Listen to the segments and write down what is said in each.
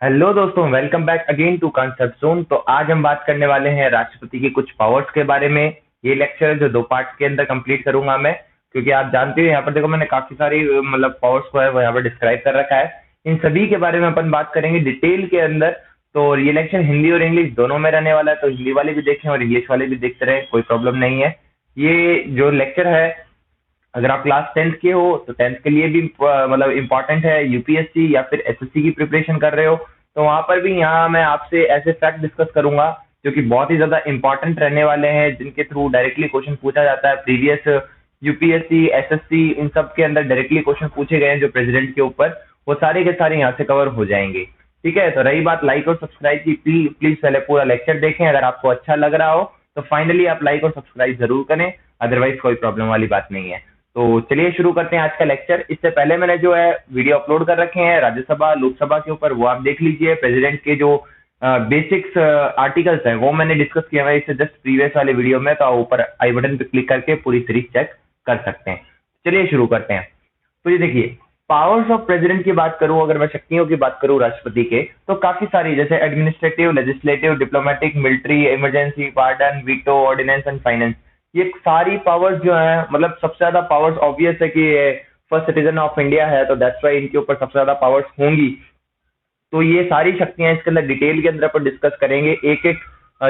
Hello दोस्तों, welcome back again to concept zone. तो आज हम बात करने वाले हैं राष्ट्रपति के कुछ पावर्स के बारे में। ये लेक्चर जो दो पार्ट्स के अंदर कंप्लीट करूंगा मैं, क्योंकि आप जानते हो यहाँ पर देखो मैंने काफी सारी मतलब पावर्स को है वो यहाँ पर डिस्क्राइब कर रखा है। इन सभी के बारे में अपन बात करेंगे डिटेल के अंदर। तो ये लेक्चर हिंदी और इंग्लिश दोनों में रहने वाला है, तो हिंदी वाले भी देखें और इंग्लिश वाले भी देखते रहे, कोई प्रॉब्लम नहीं है। ये जो लेक्चर है, अगर आप क्लास 10th के हो तो 10th के लिए भी मतलब इंपॉर्टेंट है। यूपीएससी या फिर एसएससी की प्रिपरेशन कर रहे हो तो वहां पर भी यहाँ मैं आपसे ऐसे फैक्ट डिस्कस करूंगा जो कि बहुत ही ज्यादा इंपॉर्टेंट रहने वाले हैं, जिनके थ्रू डायरेक्टली क्वेश्चन पूछा जाता है। प्रीवियस यूपीएससी एसएससी इन सब के अंदर डायरेक्टली क्वेश्चन पूछे गए हैं जो प्रेसिडेंट के ऊपर, वो सारे के सारे यहाँ से कवर हो जाएंगे। ठीक है, तो रही बात लाइक और सब्सक्राइब की, प्लीज पहले पूरा लेक्चर देखें। अगर आपको अच्छा लग रहा हो तो फाइनली आप लाइक और सब्सक्राइब जरूर करें, अदरवाइज कोई प्रॉब्लम वाली बात नहीं है। तो चलिए शुरू करते हैं आज का लेक्चर। इससे पहले मैंने जो है वीडियो अपलोड कर रखे हैं राज्यसभा लोकसभा के ऊपर, वो आप देख लीजिए। प्रेसिडेंट के जो बेसिक्स आर्टिकल्स हैं वो मैंने डिस्कस किया हुआ है इससे जस्ट प्रीवियस वाले वीडियो में, तो ऊपर आई बटन पे क्लिक करके पूरी सीरीज चेक कर सकते हैं। चलिए शुरू करते हैं। तो ये देखिए, पावर्स ऑफ प्रेसिडेंट की बात करूं, अगर मैं शक्तियों की बात करूं राष्ट्रपति के, तो काफी सारी, जैसे administrative, legislative, diplomatic, military, emergency, pardon, veto, ordinance and finance. ये सारी पावर्स जो है, मतलब सबसे ज्यादा पावर्स ऑब्वियस है कि फर्स्ट सिटीजन ऑफ इंडिया है, तो दैट्स वाई इनके ऊपर सबसे ज्यादा पावर्स होंगी। तो ये सारी शक्तियां इसके अंदर डिटेल के अंदर अपन डिस्कस करेंगे। एक एक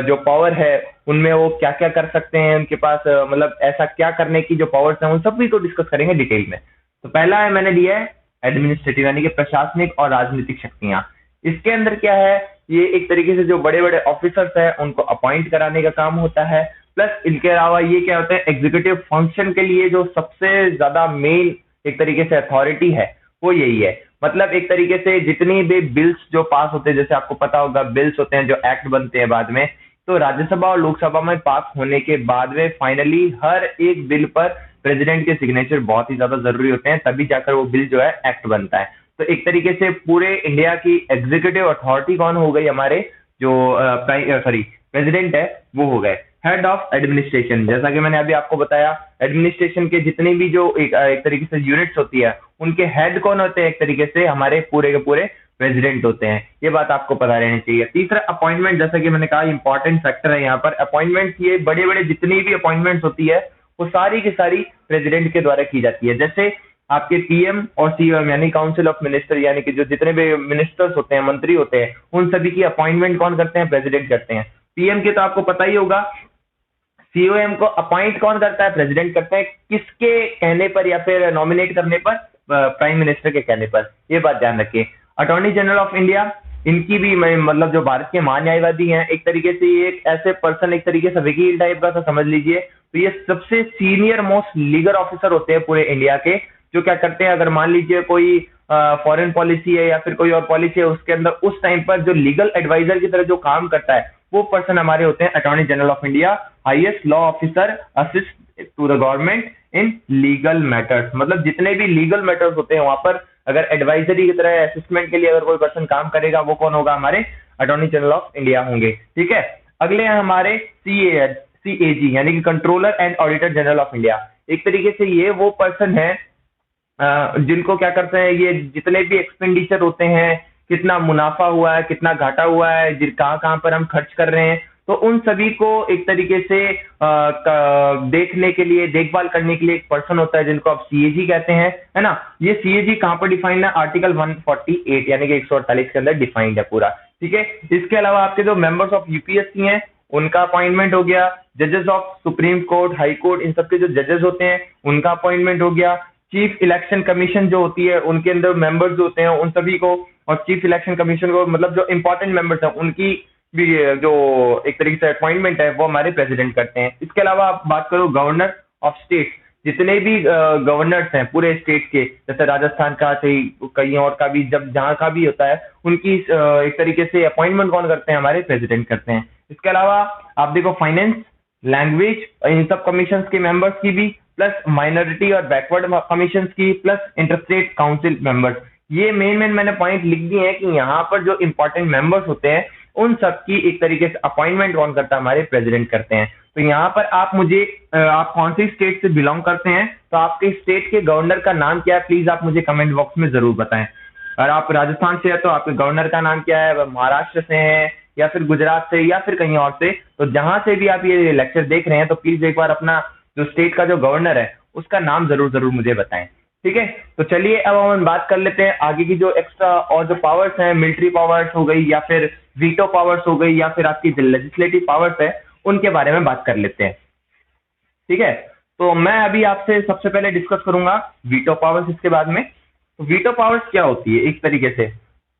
जो पावर है उनमें वो क्या क्या कर सकते हैं, उनके पास मतलब ऐसा क्या करने की जो पावर्स हैं उन सभी को डिस्कस करेंगे डिटेल में। तो पहला है, मैंने दिया है एडमिनिस्ट्रेटिव, यानी कि प्रशासनिक और राजनीतिक शक्तियां। इसके अंदर क्या है, ये एक तरीके से जो बड़े बड़े ऑफिसर्स हैं उनको अपॉइंट कराने का काम होता है। प्लस इनके अलावा ये क्या होता है, एग्जीक्यूटिव फंक्शन के लिए जो सबसे ज्यादा मेन एक तरीके से अथॉरिटी है वो यही है। मतलब एक तरीके से जितनी भी बिल्स जो पास होते हैं, जैसे आपको पता होगा बिल्स होते हैं जो एक्ट बनते हैं बाद में, तो राज्यसभा और लोकसभा में पास होने के बाद में फाइनली हर एक बिल पर प्रेसिडेंट के सिग्नेचर बहुत ही ज्यादा जरूरी होते हैं, तभी जाकर वो बिल जो है एक्ट बनता है। तो एक तरीके से पूरे इंडिया की एग्जीक्यूटिव अथॉरिटी कौन हो गई, हमारे जो प्रेसिडेंट है वो हो गए। हेड ऑफ एडमिनिस्ट्रेशन, जैसा कि मैंने अभी आपको बताया, एडमिनिस्ट्रेशन के जितनी भी जो एक तरीके से यूनिट्स होती है उनके हेड कौन होते हैं, एक तरीके से हमारे पूरे के पूरे प्रेसिडेंट होते हैं। ये बात आपको पता रहनी चाहिए। तीसरा, अपॉइंटमेंट, जैसा कि मैंने कहा इंपॉर्टेंट फैक्टर है यहाँ पर अपॉइंटमेंट। ये बड़े बड़े जितनी भी अपॉइंटमेंट्स होती है वो सारी की सारी प्रेसिडेंट के द्वारा की जाती है। जैसे आपके पीएम और सीएम यानी काउंसिल ऑफ मिनिस्टर, यानी कि जो जितने भी मिनिस्टर्स होते हैं, मंत्री होते हैं, उन सभी की अपॉइंटमेंट कौन करते हैं, प्रेसिडेंट करते हैं। पीएम के तो आपको पता ही होगा, सीओएम को अपॉइंट कौन करता है, प्रेसिडेंट करता है। किसके कहने पर या फिर नॉमिनेट करने पर, प्राइम मिनिस्टर के कहने पर, ये बात ध्यान रखिए। अटॉर्नी जनरल ऑफ इंडिया, इनकी भी मतलब जो भारत के महान्यायवादी हैं, एक तरीके से ये एक ऐसे पर्सन, एक तरीके से वकील टाइप का समझ लीजिए। तो ये सबसे सीनियर मोस्ट लीगल ऑफिसर होते हैं पूरे इंडिया के, जो क्या करते हैं, अगर मान लीजिए कोई फॉरेन पॉलिसी है या फिर कोई और पॉलिसी है, उसके अंदर उस टाइम पर जो लीगल एडवाइजर की तरह जो काम करता है वो पर्सन हमारे होते हैं attorney general of India. Highest law officer, assist to the government in legal matters. मतलब जितने भी लीगल मैटर्स होते हैं वहां पर अगर एडवाइजरी की तरह असिस्टेंट के लिए अगर कोई पर्सन काम करेगा, वो कौन होगा, हमारे अटॉर्नी जनरल ऑफ इंडिया होंगे। ठीक है, अगले हैं हमारे सीएजी, यानी कि controller and auditor general of India. एक तरीके से ये वो पर्सन है जिनको क्या करते हैं, ये जितने भी एक्सपेंडिचर होते हैं, कितना मुनाफा हुआ है, कितना घाटा हुआ है, कहाँ कहाँ पर हम खर्च कर रहे हैं, तो उन सभी को एक तरीके से देखने के लिए, देखभाल करने के लिए एक पर्सन होता है जिनको आप सीएजी कहते हैं, है ना। ये सीएजी कहाँ पर डिफाइंड है, आर्टिकल 148 यानी कि 148 के अंदर डिफाइंड है पूरा। ठीक है, इसके अलावा आपके जो मेंबर्स ऑफ यूपीएससी हैं उनका अपॉइंटमेंट हो गया। जजेस of supreme court, high court, इन सबके जो जजेस होते हैं उनका अपॉइंटमेंट हो गया। चीफ इलेक्शन कमीशन जो होती है उनके अंदर मेंबर्स जो होते हैं उन सभी को, और चीफ इलेक्शन कमीशन को मतलब जो इंपॉर्टेंट मेंबर्स हैं उनकी भी जो एक तरीके से अपॉइंटमेंट है वो हमारे प्रेसिडेंट करते हैं। इसके अलावा आप बात करो गवर्नर ऑफ स्टेट, जितने भी गवर्नर्स हैं पूरे स्टेट के, जैसे राजस्थान का, कहीं और का भी, जब जहां का भी होता है उनकी एक तरीके से अपॉइंटमेंट कौन करते हैं, हमारे प्रेसिडेंट करते हैं। इसके अलावा आप देखो फाइनेंस, लैंग्वेज, इन सब कमीशन के मेंबर्स की भी, प्लस माइनॉरिटी और बैकवर्ड कमीशन की, प्लस इंटरस्टेट काउंसिल मेंबर्स। ये मेन मैंने पॉइंट लिख दिए हैं कि यहाँ पर जो इंपॉर्टेंट मेंबर्स होते हैं उन सब की एक तरीके से अपॉइंटमेंट कौन करता है, हमारे प्रेसिडेंट करते हैं। तो यहाँ पर आप मुझे आप कौन सी स्टेट से बिलोंग करते हैं, तो आपके स्टेट के गवर्नर का नाम क्या है, प्लीज आप मुझे कमेंट बॉक्स में जरूर बताएं। अगर आप राजस्थान से है तो आपके गवर्नर का नाम क्या है, वह महाराष्ट्र से है या फिर गुजरात से या फिर कहीं और से, तो जहां से भी आप ये लेक्चर देख रहे हैं तो प्लीज एक बार अपना जो स्टेट का जो गवर्नर है उसका नाम जरूर जरूर मुझे बताएं। ठीक है, तो चलिए अब हम बात कर लेते हैं आगे की जो एक्स्ट्रा और जो पावर्स हैं, मिलिट्री पावर्स हो गई या फिर वीटो पावर्स हो गई या फिर आपकी जो लेजिस्लेटिव पावर्स है उनके बारे में बात कर लेते हैं। ठीक है, तो मैं अभी आपसे सबसे पहले डिस्कस करूंगा वीटो पावर्स, इसके बाद में। तो वीटो पावर्स क्या होती है, एक तरीके से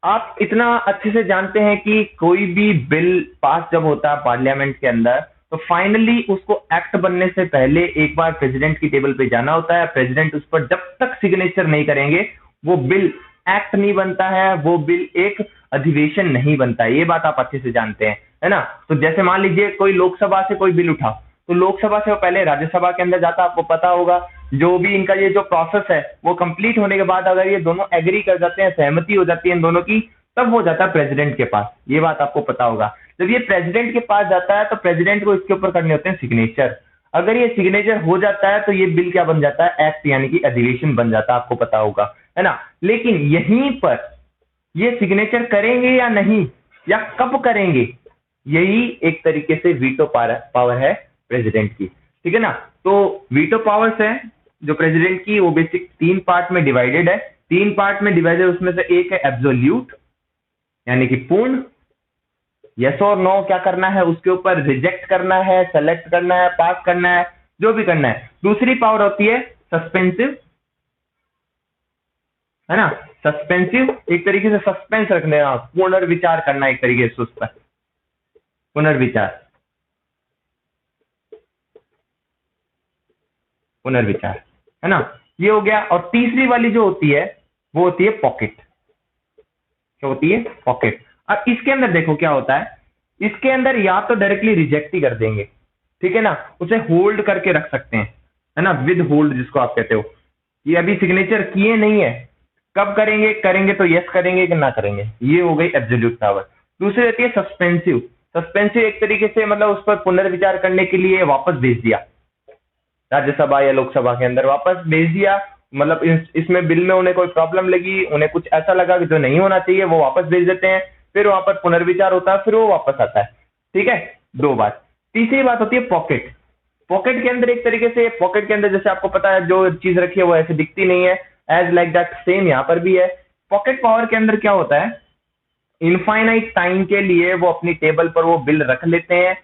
आप इतना अच्छे से जानते हैं कि कोई भी बिल पास जब होता है पार्लियामेंट के अंदर तो फाइनली उसको एक्ट बनने से पहले एक बार प्रेसिडेंट की टेबल पे जाना होता है। प्रेसिडेंट उस पर जब तक सिग्नेचर नहीं करेंगे वो बिल एक्ट नहीं बनता है, वो बिल एक अधिवेशन नहीं बनता है। ये बात आप अच्छे से जानते हैं, है ना। तो जैसे मान लीजिए कोई लोकसभा से कोई बिल उठा तो लोकसभा से वो पहले राज्यसभा के अंदर जाता, आपको पता होगा। जो भी इनका ये जो प्रोसेस है वो कंप्लीट होने के बाद अगर ये दोनों एग्री कर जाते हैं, सहमति हो जाती है इन दोनों की, तब वो जाता है प्रेसिडेंट के पास। ये बात आपको पता होगा। जब ये प्रेसिडेंट के पास जाता है तो प्रेसिडेंट को इसके ऊपर करने होते हैं सिग्नेचर। अगर ये सिग्नेचर हो जाता है तो ये बिल क्या बन जाता है, एक्ट यानी कि अधिवेशन बन जाता है, आपको पता होगा, है ना। लेकिन यहीं पर ये सिग्नेचर करेंगे या नहीं, या कब करेंगे, यही एक तरीके से वीटो पावर है प्रेसिडेंट की। ठीक है ना। तो वीटो पावर्स है जो प्रेसिडेंट की, वो बेसिक 3 पार्ट में डिवाइडेड है। 3 पार्ट में डिवाइडेड, उसमें से एक है एब्सोल्यूट यानी कि पूर्ण, यस और नो क्या करना है उसके ऊपर, रिजेक्ट करना है, सेलेक्ट करना है, पास करना है, जो भी करना है। दूसरी पावर होती है सस्पेंसिव, है ना। सस्पेंसिव एक तरीके से सस्पेंस रखने का, पुनर्विचार करना एक तरीके से उस पर, पुनर्विचार, पुनर्विचार, है ना। ये हो गया। और तीसरी वाली जो होती है वो होती है पॉकेट। क्या होती है, पॉकेट। अब इसके अंदर देखो क्या होता है, इसके अंदर या तो डायरेक्टली रिजेक्ट ही कर देंगे, ठीक है ना, उसे होल्ड करके रख सकते हैं, है ना, विद होल्ड जिसको आप कहते हो। ये अभी सिग्नेचर किए नहीं है, कब करेंगे, करेंगे तो यस करेंगे कि ना करेंगे। ये हो गई एब्सोल्यूट पावर। दूसरी रहती है सस्पेंसिव। सस्पेंसिव एक तरीके से मतलब उस पर पुनर्विचार करने के लिए वापस भेज दिया, राज्यसभा या लोकसभा के अंदर वापस भेज दिया। मतलब इसमें बिल में उन्हें कोई प्रॉब्लम लगी, उन्हें कुछ ऐसा लगा कि जो नहीं होना चाहिए, वो वापस भेज देते हैं, फिर वहां पर पुनर्विचार होता है, फिर वो वापस आता है। ठीक है, 2 बात। तीसरी बात होती है पॉकेट। पॉकेट के अंदर एक तरीके से, पॉकेट के अंदर जैसे आपको पता है जो चीज रखी है वो ऐसे दिखती नहीं है, एज लाइक दैट सेम यहाँ पर भी है। पॉकेट पावर के अंदर क्या होता है, इनफाइनाइट टाइम के लिए वो अपनी टेबल पर वो बिल रख लेते हैं।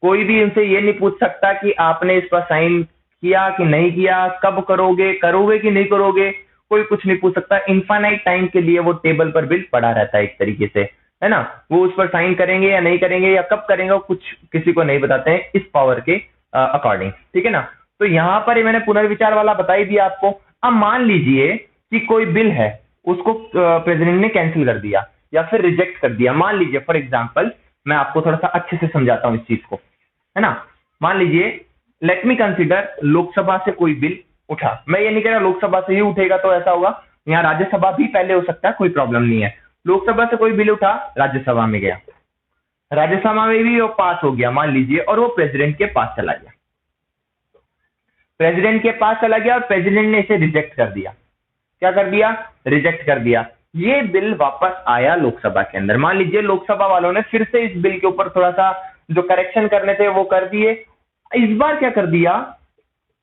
कोई भी उनसे ये नहीं पूछ सकता कि आपने इस पर साइन किया कि नहीं किया, कब करोगे, करोगे कि नहीं करोगे, कोई कुछ नहीं पूछ सकता। इनफाइनाइट टाइम के लिए वो टेबल पर बिल पड़ा रहता है एक तरीके से, है ना। वो उस पर साइन करेंगे या नहीं करेंगे या कब करेंगे, वो कुछ किसी को नहीं बताते हैं इस पावर के अकॉर्डिंग। ठीक है ना। तो यहाँ पर मैंने पुनर्विचार वाला बता ही दिया आपको। अब मान लीजिए कि कोई बिल है उसको प्रेसिडेंट ने कैंसिल कर दिया या फिर रिजेक्ट कर दिया। मान लीजिए फॉर एग्जाम्पल, मैं आपको थोड़ा सा अच्छे से समझाता हूं इस चीज को, है ना। मान लीजिए, लेट मी कंसिडर, लोकसभा से कोई बिल उठा। मैं ये नहीं कह रहा लोकसभा से ही उठेगा तो ऐसा होगा, यहाँ राज्यसभा भी पहले हो सकता है, कोई प्रॉब्लम नहीं है। लोकसभा से कोई बिल उठा, राज्यसभा में गया, राज्यसभा में भी वो पास हो गया मान लीजिए, और वो प्रेसिडेंट के पास चला गया। प्रेसिडेंट के पास चला गया और प्रेसिडेंट ने इसे रिजेक्ट कर दिया। क्या कर दिया, रिजेक्ट कर दिया। ये बिल वापस आया लोकसभा के अंदर। मान लीजिए लोकसभा वालों ने फिर से इस बिल के ऊपर थोड़ा सा जो करेक्शन करने थे वो कर दिए। इस बार क्या कर दिया,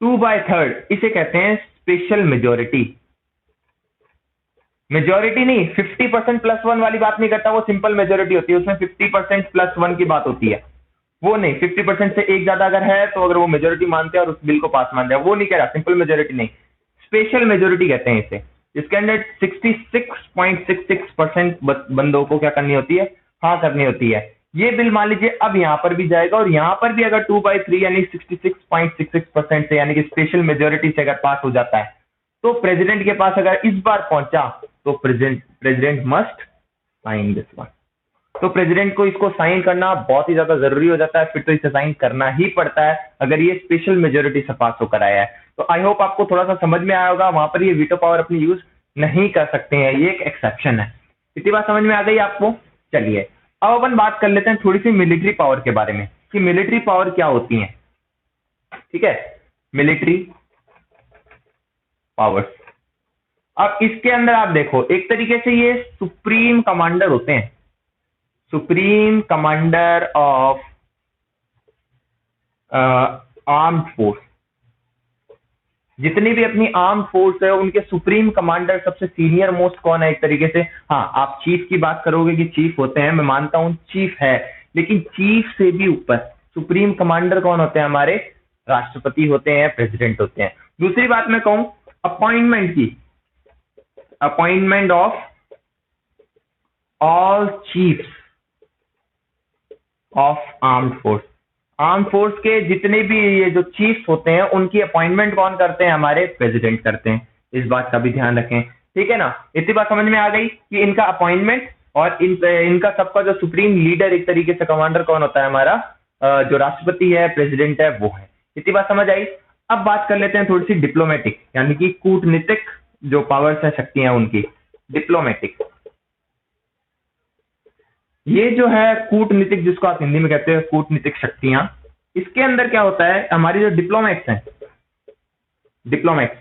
2/3, इसे कहते हैं स्पेशल मेजोरिटी। मेजोरिटी नहीं, 50% + 1 वाली बात नहीं करता, वो सिंपल मेजोरिटी होती है, उसमें 50% + 1 की बात होती है। वो नहीं, 50% से एक ज्यादा अगर है तो अगर वो मेजोरिटी मानते हैं और उस बिल को पास मान रहे हैं, वो नहीं कह रहा, सिंपल मेजोरिटी नहीं, स्पेशल मेजोरिटी कहते हैं इसे। इसके अंदर 66.66% बंदों को क्या करनी होती है, हाँ करनी होती है। ये बिल मान लीजिए अब यहां पर भी जाएगा और यहां पर भी अगर 2/3 यानी 66.66% से यानी कि स्पेशल मेजोरिटी से अगर पास हो जाता है तो प्रेसिडेंट के पास अगर इस बार पहुंचा तो president must sign this one. तो प्रेसिडेंट को इसको साइन करना बहुत ही ज्यादा जरूरी हो जाता है, फिर तो इसे साइन करना ही पड़ता है अगर ये स्पेशल मेजोरिटी से पास होकर आया है। तो आई होप आपको थोड़ा सा समझ में आया होगा, वहां पर ये वीटो पावर अपनी यूज नहीं कर सकते हैं, ये एक एक्सेप्शन है। इतनी बात समझ में आ गई आपको। चलिए अब अपन बात कर लेते हैं थोड़ी सी मिलिट्री पावर के बारे में कि मिलिट्री पावर क्या होती है। ठीक है, मिलिट्री पावर्स। अब इसके अंदर आप देखो, एक तरीके से ये सुप्रीम कमांडर होते हैं, supreme commander of armed force. जितनी भी अपनी आर्म फोर्स है उनके सुप्रीम कमांडर, सबसे सीनियर मोस्ट कौन है एक तरीके से? हाँ, आप चीफ की बात करोगे कि चीफ होते हैं, मैं मानता हूं चीफ है, लेकिन चीफ से भी ऊपर सुप्रीम कमांडर कौन होते हैं हमारे? राष्ट्रपति होते हैं, प्रेसिडेंट होते हैं। दूसरी बात मैं कहूं अपॉइंटमेंट की, appointment of all chiefs of armed force. Arm force के जितने भी ये जो चीफ्स होते हैं उनकी अपॉइंटमेंट कौन करते हैं? हमारे प्रेसिडेंट करते हैं। इस बात का भी ध्यान रखें, ठीक है ना? इतनी बात समझ में आ गई कि इनका अपॉइंटमेंट और इनका सबका जो सुप्रीम लीडर एक तरीके से कमांडर कौन होता है? हमारा जो राष्ट्रपति है, प्रेसिडेंट है, वो है। इतनी बात समझ आई। अब बात कर लेते हैं थोड़ी सी डिप्लोमेटिक, यानी कि कूटनीतिक जो पावर्स है, शक्तियां उनकी। डिप्लोमेटिक, ये जो है कूटनीतिक, जिसको आप हिंदी में कहते हैं कूटनीतिक शक्तियां, इसके अंदर क्या होता है? हमारी जो डिप्लोमेट्स हैं, डिप्लोमेट्स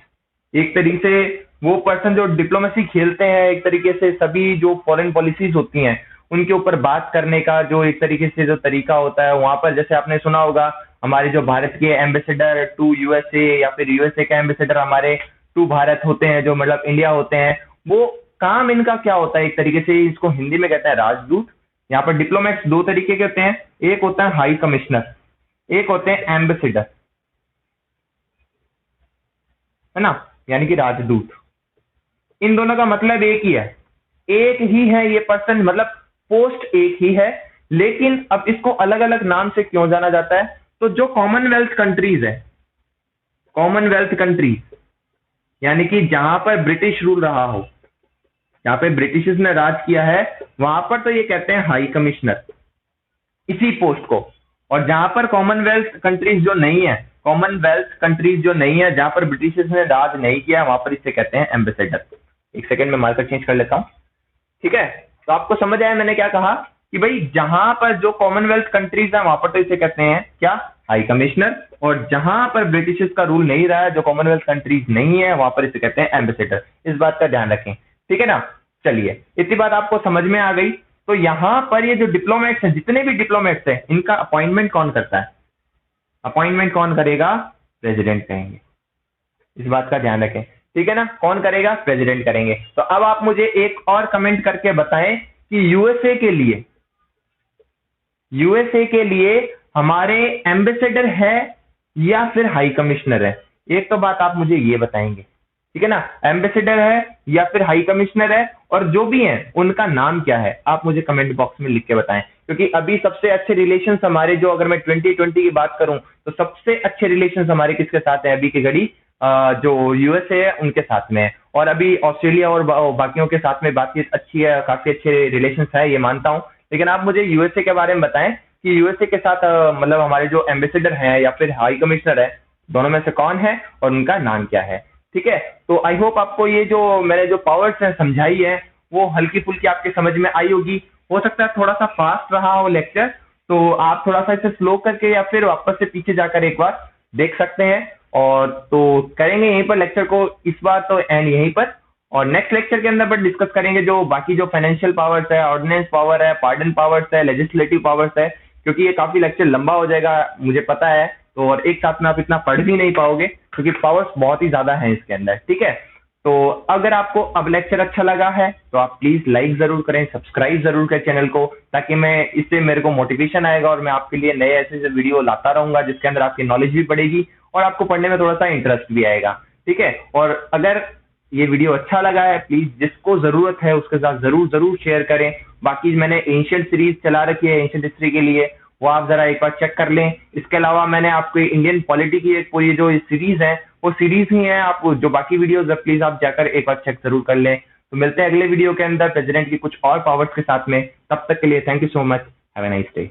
एक तरीके से वो पर्सन जो डिप्लोमेसी खेलते हैं, एक तरीके से सभी जो फॉरेन पॉलिसीज होती हैं उनके ऊपर बात करने का जो एक तरीके से जो तरीका होता है, वहां पर जैसे आपने सुना होगा हमारे जो भारत के एम्बेसडर टू यूएसए या फिर यूएसए के एम्बेसडर हमारे टू भारत होते हैं, जो मतलब इंडिया होते हैं, वो काम इनका क्या होता है? एक तरीके से इसको हिंदी में कहते हैं राजदूत। यहाँ पर डिप्लोमेट्स दो तरीके के होते हैं, एक होता है हाई कमिश्नर, एक होते हैं एम्बेसडर, है ना, यानी कि राजदूत। इन दोनों का मतलब एक ही है, एक ही है ये पर्सन, मतलब पोस्ट एक ही है, लेकिन अब इसको अलग अलग नाम से क्यों जाना जाता है? तो जो कॉमनवेल्थ कंट्रीज है, कॉमनवेल्थ कंट्रीज यानी कि जहां पर ब्रिटिश रूल रहा हो, जहां पे ब्रिटिश ने राज किया है, वहां पर तो ये कहते हैं हाई कमिश्नर इसी पोस्ट को। और जहां पर कॉमनवेल्थ कंट्रीज जो नहीं है, कॉमनवेल्थ कंट्रीज जो नहीं है, जहां पर ब्रिटिश ने राज नहीं किया, वहां पर इसे कहते हैं एम्बेसडर। एक सेकंड में मार्कर चेंज कर लेता हूं, ठीक है? तो आपको समझ आया मैंने क्या कहा कि भाई जहां पर जो कॉमनवेल्थ कंट्रीज है वहां पर तो इसे कहते हैं क्या? High commissioner. और जहां पर ब्रिटिश का रूल नहीं रहा है, जो कॉमनवेल्थ कंट्रीज नहीं है, वहां पर इसे कहते हैं एम्बेसडर। इस बात का ध्यान रखें, ठीक है ना? चलिए, इतनी बात आपको समझ में आ गई। तो यहां पर ये जो डिप्लोमेट्स हैं, जितने भी डिप्लोमेट्स हैं, इनका अपॉइंटमेंट कौन करता है? अपॉइंटमेंट कौन करेगा? प्रेसिडेंट करेंगे। इस बात का ध्यान रखें, ठीक है ना? कौन करेगा? प्रेसिडेंट करेंगे। तो अब आप मुझे एक और कमेंट करके बताएं कि यूएसए के लिए हमारे एम्बेसडर है या फिर हाई कमिश्नर है? एक तो बात आप मुझे ये बताएंगे, ठीक है ना? एम्बेसडर है या फिर हाई कमिश्नर है, और जो भी है उनका नाम क्या है? आप मुझे कमेंट बॉक्स में लिख के बताएं। क्योंकि अभी सबसे अच्छे रिलेशंस हमारे, जो अगर मैं 2020 की बात करूं तो सबसे अच्छे रिलेशंस हमारे किसके साथ है अभी की घड़ी? जो यूएसए है उनके साथ में है। और अभी ऑस्ट्रेलिया और बाकियों के साथ में बातचीत अच्छी है, काफी अच्छे रिलेशंस है, ये मानता हूं। लेकिन आप मुझे यूएसए के बारे में बताएं कि यूएसए के साथ मतलब हमारे जो एम्बेसडर हैं या फिर हाई कमिश्नर है, दोनों में से कौन है और उनका नाम क्या है? ठीक है, तो आई होप आपको ये जो मैंने जो पावर्स है समझाई है वो हल्की फुल्की आपके समझ में आई होगी। हो सकता है थोड़ा सा फास्ट रहा हो लेक्चर, तो आप थोड़ा सा इसे स्लो करके या फिर वापस से पीछे जाकर एक बार देख सकते हैं। और तो करेंगे यहीं पर लेक्चर को इस बार तो एंड यहीं पर, और नेक्स्ट लेक्चर के अंदर पर डिस्कस करेंगे जो बाकी जो फाइनेंशियल पावर्स है, ऑर्डिनेंस पावर है, पार्डन पावर्स है, लेजिस्लेटिव पावर्स है। क्योंकि ये काफी लेक्चर लंबा हो जाएगा मुझे पता है, तो और एक साथ में आप इतना पढ़ भी नहीं पाओगे क्योंकि पावर्स बहुत ही ज्यादा है इसके अंदर। ठीक है, तो अगर आपको अब लेक्चर अच्छा लगा है तो आप प्लीज लाइक जरूर करें, सब्सक्राइब जरूर करें चैनल को, ताकि मैं इससे मेरे को मोटिवेशन आएगा और मैं आपके लिए नए ऐसे वीडियो लाता रहूंगा जिसके अंदर आपकी नॉलेज भी बढ़ेगी और आपको पढ़ने में थोड़ा सा इंटरेस्ट भी आएगा। ठीक है, और अगर ये वीडियो अच्छा लगा है प्लीज जिसको जरूरत है उसके साथ जरूर जरूर शेयर करें। बाकी मैंने एंशिएंट सीरीज चला रखी है एंशिएंट हिस्ट्री के लिए, वो आप जरा एक बार चेक कर लें। इसके अलावा मैंने आपको इंडियन पॉलिटी की एक पूरी जो सीरीज है वो सीरीज ही है, आप जो बाकी वीडियोस है प्लीज आप जाकर एक बार चेक जरूर कर लें। तो मिलते हैं अगले वीडियो के अंदर प्रेसिडेंट की कुछ और पावर्स के साथ में, तब तक के लिए thank you so much, have a nice day.